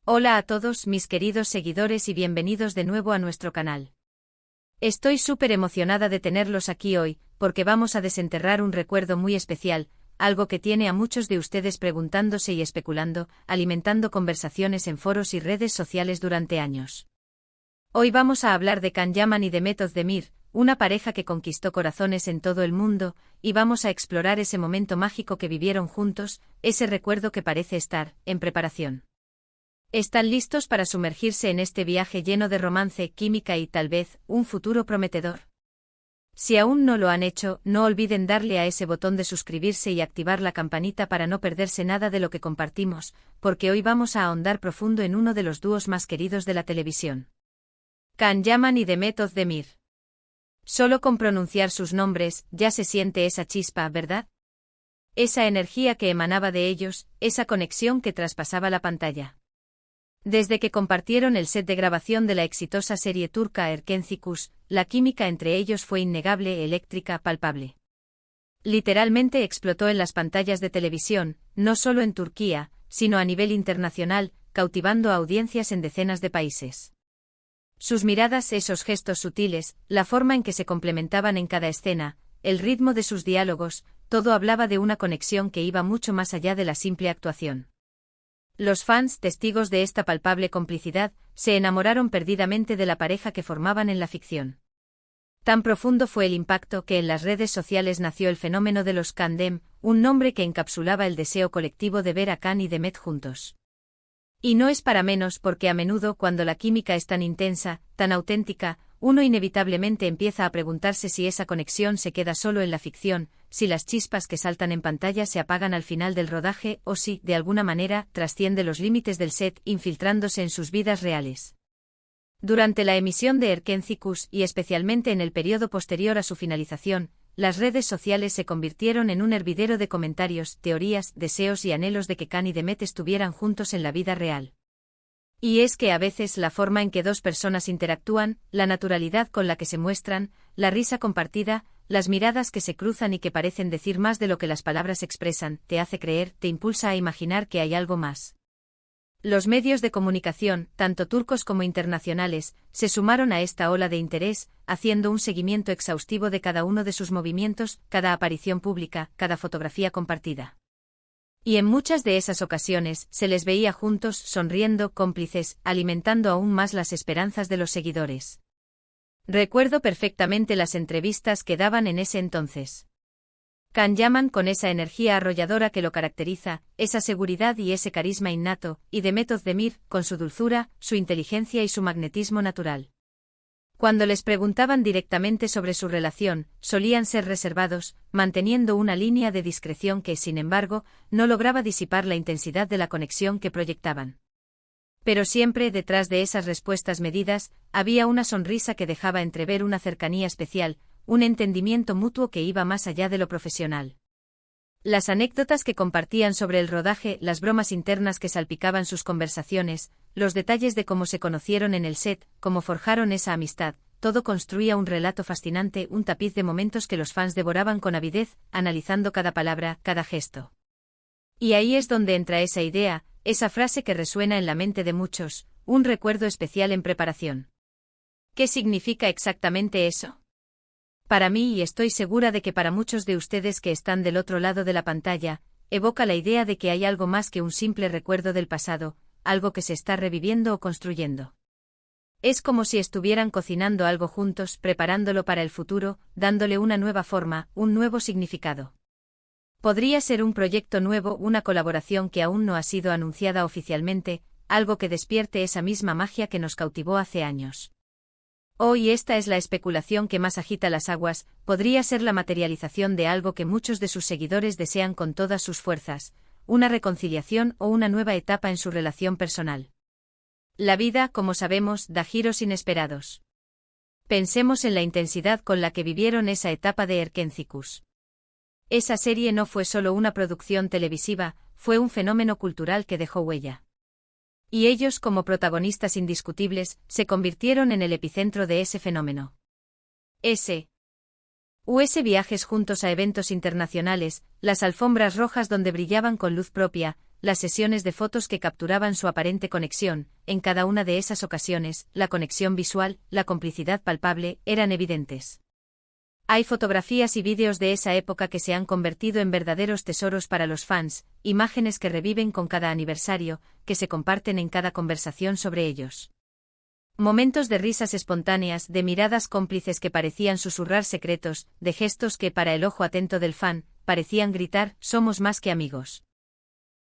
Hola a todos mis queridos seguidores y bienvenidos de nuevo a nuestro canal. Estoy súper emocionada de tenerlos aquí hoy, porque vamos a desenterrar un recuerdo muy especial, algo que tiene a muchos de ustedes preguntándose y especulando, alimentando conversaciones en foros y redes sociales durante años. Hoy vamos a hablar de Can Yaman y Demet Özdemir, una pareja que conquistó corazones en todo el mundo, y vamos a explorar ese momento mágico que vivieron juntos, ese recuerdo que parece estar en preparación. ¿Están listos para sumergirse en este viaje lleno de romance, química y, tal vez, un futuro prometedor? Si aún no lo han hecho, no olviden darle a ese botón de suscribirse y activar la campanita para no perderse nada de lo que compartimos, porque hoy vamos a ahondar profundo en uno de los dúos más queridos de la televisión. Can Yaman y Demet Özdemir. Solo con pronunciar sus nombres, ya se siente esa chispa, ¿verdad? Esa energía que emanaba de ellos, esa conexión que traspasaba la pantalla. Desde que compartieron el set de grabación de la exitosa serie turca Erkenci, la química entre ellos fue innegable, eléctrica, palpable. Literalmente explotó en las pantallas de televisión, no solo en Turquía, sino a nivel internacional, cautivando a audiencias en decenas de países. Sus miradas, esos gestos sutiles, la forma en que se complementaban en cada escena, el ritmo de sus diálogos, todo hablaba de una conexión que iba mucho más allá de la simple actuación. Los fans, testigos de esta palpable complicidad, se enamoraron perdidamente de la pareja que formaban en la ficción. Tan profundo fue el impacto que en las redes sociales nació el fenómeno de los Candem, un nombre que encapsulaba el deseo colectivo de ver a Can y Demet juntos. Y no es para menos porque a menudo cuando la química es tan intensa, tan auténtica, uno inevitablemente empieza a preguntarse si esa conexión se queda solo en la ficción, si las chispas que saltan en pantalla se apagan al final del rodaje o si, de alguna manera, trasciende los límites del set, infiltrándose en sus vidas reales. Durante la emisión de Erkenci y especialmente en el periodo posterior a su finalización, las redes sociales se convirtieron en un hervidero de comentarios, teorías, deseos y anhelos de que Can y Demet estuvieran juntos en la vida real. Y es que a veces la forma en que dos personas interactúan, la naturalidad con la que se muestran, la risa compartida, las miradas que se cruzan y que parecen decir más de lo que las palabras expresan, te hace creer, te impulsa a imaginar que hay algo más. Los medios de comunicación, tanto turcos como internacionales, se sumaron a esta ola de interés, haciendo un seguimiento exhaustivo de cada uno de sus movimientos, cada aparición pública, cada fotografía compartida. Y en muchas de esas ocasiones, se les veía juntos, sonriendo, cómplices, alimentando aún más las esperanzas de los seguidores. Recuerdo perfectamente las entrevistas que daban en ese entonces. Can Yaman con esa energía arrolladora que lo caracteriza, esa seguridad y ese carisma innato, y Demet Özdemir, con su dulzura, su inteligencia y su magnetismo natural. Cuando les preguntaban directamente sobre su relación, solían ser reservados, manteniendo una línea de discreción que, sin embargo, no lograba disipar la intensidad de la conexión que proyectaban. Pero siempre, detrás de esas respuestas medidas, había una sonrisa que dejaba entrever una cercanía especial, un entendimiento mutuo que iba más allá de lo profesional. Las anécdotas que compartían sobre el rodaje, las bromas internas que salpicaban sus conversaciones, los detalles de cómo se conocieron en el set, cómo forjaron esa amistad, todo construía un relato fascinante, un tapiz de momentos que los fans devoraban con avidez, analizando cada palabra, cada gesto. Y ahí es donde entra esa idea, esa frase que resuena en la mente de muchos, un recuerdo especial en preparación. ¿Qué significa exactamente eso? Para mí, y estoy segura de que para muchos de ustedes que están del otro lado de la pantalla, evoca la idea de que hay algo más que un simple recuerdo del pasado, algo que se está reviviendo o construyendo. Es como si estuvieran cocinando algo juntos, preparándolo para el futuro, dándole una nueva forma, un nuevo significado. Podría ser un proyecto nuevo, una colaboración que aún no ha sido anunciada oficialmente, algo que despierte esa misma magia que nos cautivó hace años. Hoy esta es la especulación que más agita las aguas, podría ser la materialización de algo que muchos de sus seguidores desean con todas sus fuerzas, una reconciliación o una nueva etapa en su relación personal. La vida, como sabemos, da giros inesperados. Pensemos en la intensidad con la que vivieron esa etapa de Erkenci. Esa serie no fue solo una producción televisiva, fue un fenómeno cultural que dejó huella. Y ellos, como protagonistas indiscutibles, se convirtieron en el epicentro de ese fenómeno. Viajes juntos a eventos internacionales, las alfombras rojas donde brillaban con luz propia, las sesiones de fotos que capturaban su aparente conexión, en cada una de esas ocasiones, la conexión visual, la complicidad palpable, eran evidentes. Hay fotografías y vídeos de esa época que se han convertido en verdaderos tesoros para los fans, imágenes que reviven con cada aniversario, que se comparten en cada conversación sobre ellos. Momentos de risas espontáneas, de miradas cómplices que parecían susurrar secretos, de gestos que, para el ojo atento del fan, parecían gritar, somos más que amigos.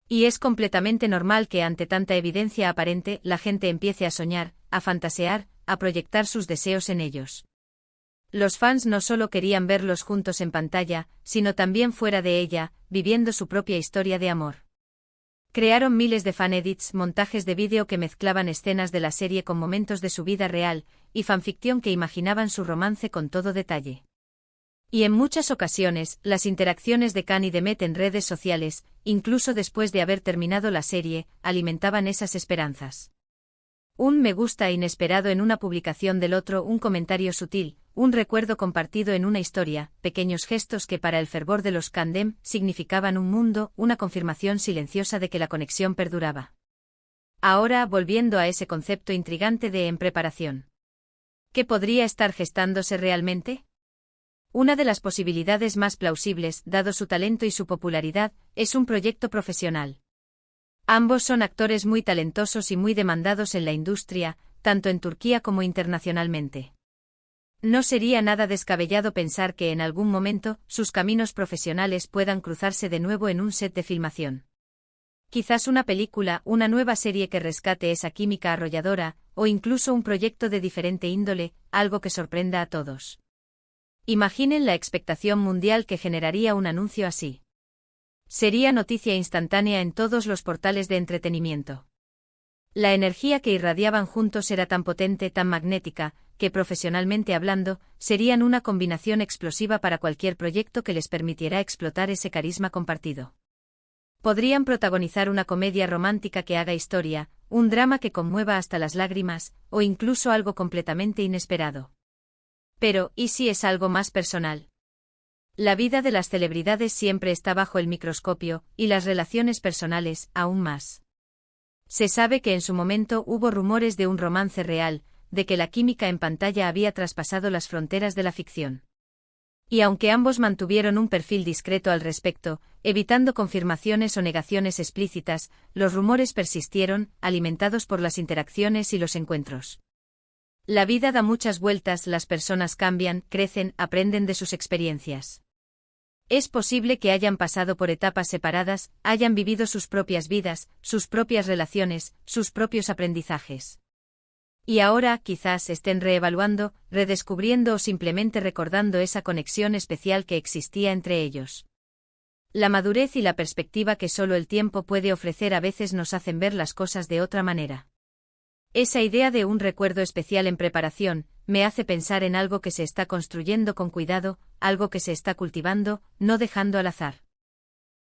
Y es completamente normal que ante tanta evidencia aparente la gente empiece a soñar, a fantasear, a proyectar sus deseos en ellos. Los fans no solo querían verlos juntos en pantalla, sino también fuera de ella, viviendo su propia historia de amor. Crearon miles de fan-edits, montajes de vídeo que mezclaban escenas de la serie con momentos de su vida real, y fanficción que imaginaban su romance con todo detalle. Y en muchas ocasiones, las interacciones de Khan y Demet en redes sociales, incluso después de haber terminado la serie, alimentaban esas esperanzas. Un me gusta inesperado en una publicación del otro, un comentario sutil, un recuerdo compartido en una historia, pequeños gestos que para el fervor de los Kandem significaban un mundo, una confirmación silenciosa de que la conexión perduraba. Ahora, volviendo a ese concepto intrigante de en preparación. ¿Qué podría estar gestándose realmente? Una de las posibilidades más plausibles, dado su talento y su popularidad, es un proyecto profesional. Ambos son actores muy talentosos y muy demandados en la industria, tanto en Turquía como internacionalmente. No sería nada descabellado pensar que en algún momento sus caminos profesionales puedan cruzarse de nuevo en un set de filmación. Quizás una película, una nueva serie que rescate esa química arrolladora, o incluso un proyecto de diferente índole, algo que sorprenda a todos. Imaginen la expectación mundial que generaría un anuncio así. Sería noticia instantánea en todos los portales de entretenimiento. La energía que irradiaban juntos era tan potente, tan magnética, que profesionalmente hablando, serían una combinación explosiva para cualquier proyecto que les permitiera explotar ese carisma compartido. Podrían protagonizar una comedia romántica que haga historia, un drama que conmueva hasta las lágrimas, o incluso algo completamente inesperado. Pero, ¿y si es algo más personal? La vida de las celebridades siempre está bajo el microscopio, y las relaciones personales, aún más. Se sabe que en su momento hubo rumores de un romance real, de que la química en pantalla había traspasado las fronteras de la ficción. Y aunque ambos mantuvieron un perfil discreto al respecto, evitando confirmaciones o negaciones explícitas, los rumores persistieron, alimentados por las interacciones y los encuentros. La vida da muchas vueltas, las personas cambian, crecen, aprenden de sus experiencias. Es posible que hayan pasado por etapas separadas, hayan vivido sus propias vidas, sus propias relaciones, sus propios aprendizajes. Y ahora, quizás estén reevaluando, redescubriendo o simplemente recordando esa conexión especial que existía entre ellos. La madurez y la perspectiva que solo el tiempo puede ofrecer a veces nos hacen ver las cosas de otra manera. Esa idea de un recuerdo especial en preparación, me hace pensar en algo que se está construyendo con cuidado, algo que se está cultivando, no dejando al azar.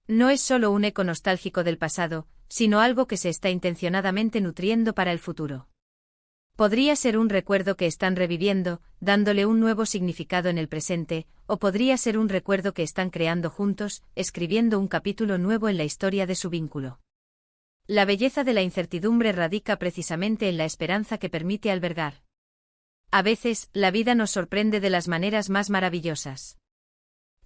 No es solo un eco nostálgico del pasado, sino algo que se está intencionadamente nutriendo para el futuro. Podría ser un recuerdo que están reviviendo, dándole un nuevo significado en el presente, o podría ser un recuerdo que están creando juntos, escribiendo un capítulo nuevo en la historia de su vínculo. La belleza de la incertidumbre radica precisamente en la esperanza que permite albergar. A veces, la vida nos sorprende de las maneras más maravillosas.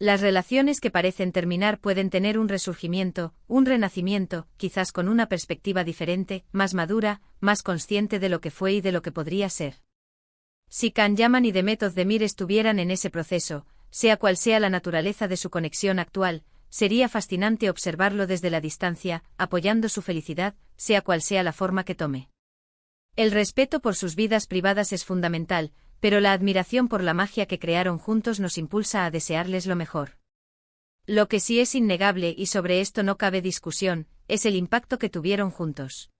Las relaciones que parecen terminar pueden tener un resurgimiento, un renacimiento, quizás con una perspectiva diferente, más madura, más consciente de lo que fue y de lo que podría ser. Si Can Yaman y Demet Özdemir estuvieran en ese proceso, sea cual sea la naturaleza de su conexión actual, sería fascinante observarlo desde la distancia, apoyando su felicidad, sea cual sea la forma que tome. El respeto por sus vidas privadas es fundamental, pero la admiración por la magia que crearon juntos nos impulsa a desearles lo mejor. Lo que sí es innegable, y sobre esto no cabe discusión, es el impacto que tuvieron juntos.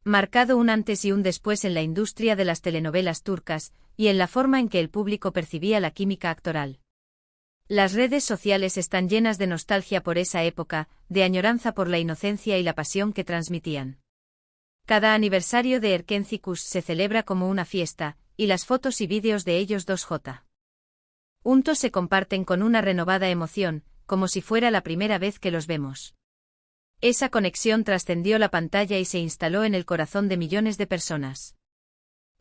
Marcado un antes y un después en la industria de las telenovelas turcas, y en la forma en que el público percibía la química actoral. Las redes sociales están llenas de nostalgia por esa época, de añoranza por la inocencia y la pasión que transmitían. Cada aniversario de Erkencikus se celebra como una fiesta, y las fotos y vídeos de ellos dos juntos se comparten con una renovada emoción, como si fuera la primera vez que los vemos. Esa conexión trascendió la pantalla y se instaló en el corazón de millones de personas.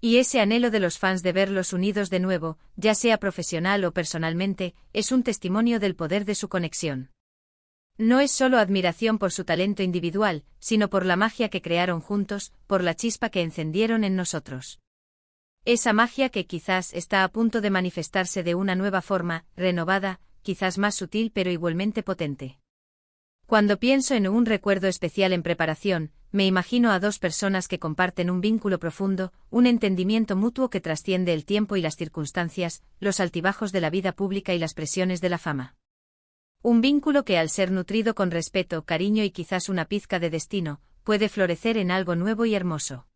Y ese anhelo de los fans de verlos unidos de nuevo, ya sea profesional o personalmente, es un testimonio del poder de su conexión. No es solo admiración por su talento individual, sino por la magia que crearon juntos, por la chispa que encendieron en nosotros. Esa magia que quizás está a punto de manifestarse de una nueva forma, renovada, quizás más sutil pero igualmente potente. Cuando pienso en un recuerdo especial en preparación, me imagino a dos personas que comparten un vínculo profundo, un entendimiento mutuo que trasciende el tiempo y las circunstancias, los altibajos de la vida pública y las presiones de la fama. Un vínculo que al ser nutrido con respeto, cariño y quizás una pizca de destino, puede florecer en algo nuevo y hermoso.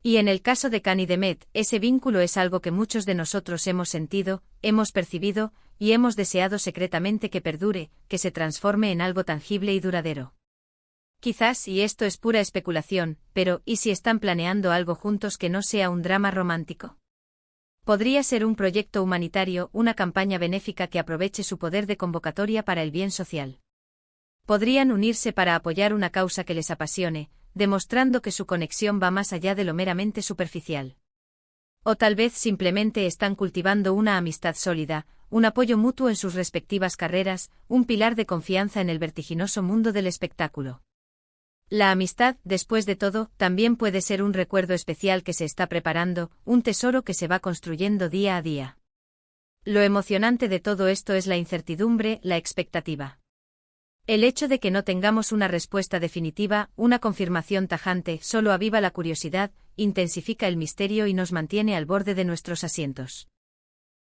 Y en el caso de Khan y Demet, ese vínculo es algo que muchos de nosotros hemos sentido, hemos percibido, y hemos deseado secretamente que perdure, que se transforme en algo tangible y duradero. Quizás, y esto es pura especulación, pero ¿y si están planeando algo juntos que no sea un drama romántico? Podría ser un proyecto humanitario, una campaña benéfica que aproveche su poder de convocatoria para el bien social. Podrían unirse para apoyar una causa que les apasione, demostrando que su conexión va más allá de lo meramente superficial. O tal vez simplemente están cultivando una amistad sólida, un apoyo mutuo en sus respectivas carreras, un pilar de confianza en el vertiginoso mundo del espectáculo. La amistad, después de todo, también puede ser un recuerdo especial que se está preparando, un tesoro que se va construyendo día a día. Lo emocionante de todo esto es la incertidumbre, la expectativa. El hecho de que no tengamos una respuesta definitiva, una confirmación tajante, solo aviva la curiosidad, intensifica el misterio y nos mantiene al borde de nuestros asientos.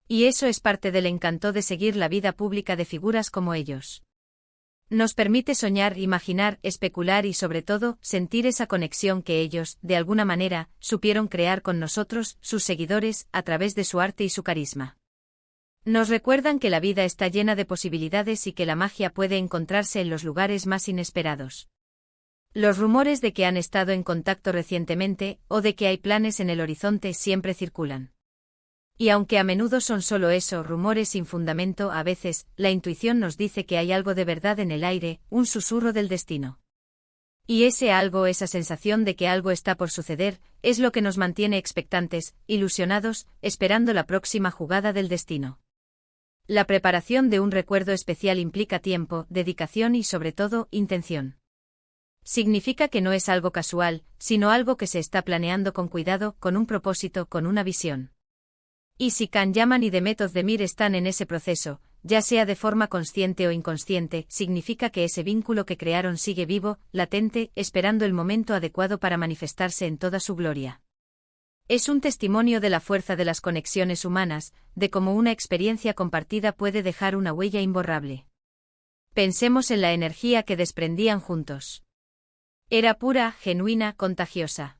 Y eso es parte del encanto de seguir la vida pública de figuras como ellos. Nos permite soñar, imaginar, especular y sobre todo, sentir esa conexión que ellos, de alguna manera, supieron crear con nosotros, sus seguidores, a través de su arte y su carisma. Nos recuerdan que la vida está llena de posibilidades y que la magia puede encontrarse en los lugares más inesperados. Los rumores de que han estado en contacto recientemente, o de que hay planes en el horizonte siempre circulan. Y aunque a menudo son solo eso, rumores sin fundamento, a veces, la intuición nos dice que hay algo de verdad en el aire, un susurro del destino. Y ese algo, esa sensación de que algo está por suceder, es lo que nos mantiene expectantes, ilusionados, esperando la próxima jugada del destino. La preparación de un recuerdo especial implica tiempo, dedicación y sobre todo, intención. Significa que no es algo casual, sino algo que se está planeando con cuidado, con un propósito, con una visión. Y si Can Yaman y Demet Özdemir están en ese proceso, ya sea de forma consciente o inconsciente, significa que ese vínculo que crearon sigue vivo, latente, esperando el momento adecuado para manifestarse en toda su gloria. Es un testimonio de la fuerza de las conexiones humanas, de cómo una experiencia compartida puede dejar una huella imborrable. Pensemos en la energía que desprendían juntos. Era pura, genuina, contagiosa.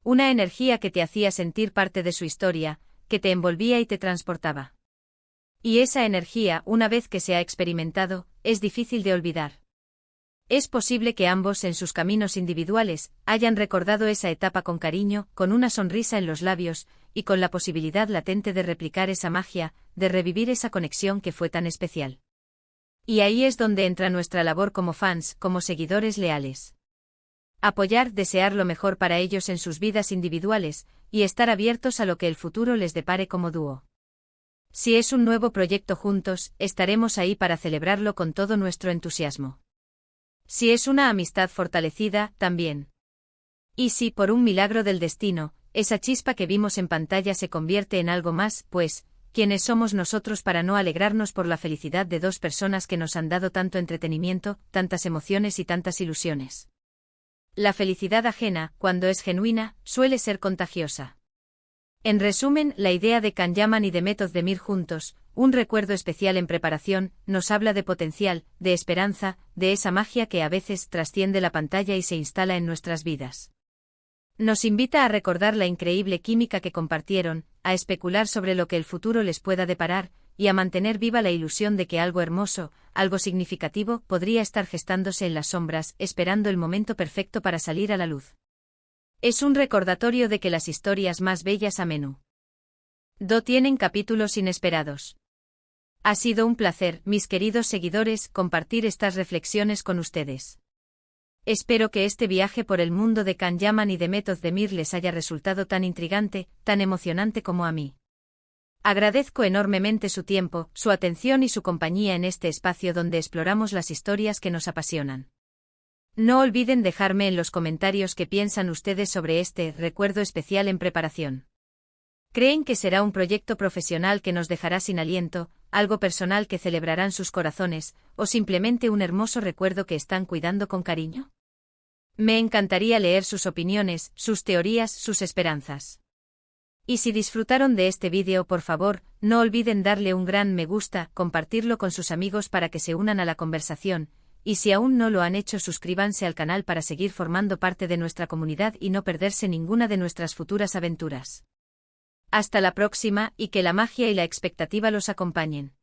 Una energía que te hacía sentir parte de su historia, que te envolvía y te transportaba. Y esa energía, una vez que se ha experimentado, es difícil de olvidar. Es posible que ambos, en sus caminos individuales, hayan recordado esa etapa con cariño, con una sonrisa en los labios, y con la posibilidad latente de replicar esa magia, de revivir esa conexión que fue tan especial. Y ahí es donde entra nuestra labor como fans, como seguidores leales. Apoyar, desear lo mejor para ellos en sus vidas individuales, y estar abiertos a lo que el futuro les depare como dúo. Si es un nuevo proyecto juntos, estaremos ahí para celebrarlo con todo nuestro entusiasmo. Si es una amistad fortalecida, también. Y si, por un milagro del destino, esa chispa que vimos en pantalla se convierte en algo más, pues, ¿quiénes somos nosotros para no alegrarnos por la felicidad de dos personas que nos han dado tanto entretenimiento, tantas emociones y tantas ilusiones? La felicidad ajena, cuando es genuina, suele ser contagiosa. En resumen, la idea de Can Yaman y Demet Özdemir juntos, un recuerdo especial en preparación, nos habla de potencial, de esperanza, de esa magia que a veces trasciende la pantalla y se instala en nuestras vidas. Nos invita a recordar la increíble química que compartieron, a especular sobre lo que el futuro les pueda deparar, y a mantener viva la ilusión de que algo hermoso, algo significativo, podría estar gestándose en las sombras, esperando el momento perfecto para salir a la luz. Es un recordatorio de que las historias más bellas a menudo tienen capítulos inesperados. Ha sido un placer, mis queridos seguidores, compartir estas reflexiones con ustedes. Espero que este viaje por el mundo de Can Yaman y de Method de Mir les haya resultado tan intrigante, tan emocionante como a mí. Agradezco enormemente su tiempo, su atención y su compañía en este espacio donde exploramos las historias que nos apasionan. No olviden dejarme en los comentarios qué piensan ustedes sobre este recuerdo especial en preparación. ¿Creen que será un proyecto profesional que nos dejará sin aliento, algo personal que celebrarán sus corazones, o simplemente un hermoso recuerdo que están cuidando con cariño? Me encantaría leer sus opiniones, sus teorías, sus esperanzas. Y si disfrutaron de este vídeo, por favor, no olviden darle un gran me gusta, compartirlo con sus amigos para que se unan a la conversación, y si aún no lo han hecho, suscríbanse al canal para seguir formando parte de nuestra comunidad y no perderse ninguna de nuestras futuras aventuras. Hasta la próxima, y que la magia y la expectativa los acompañen.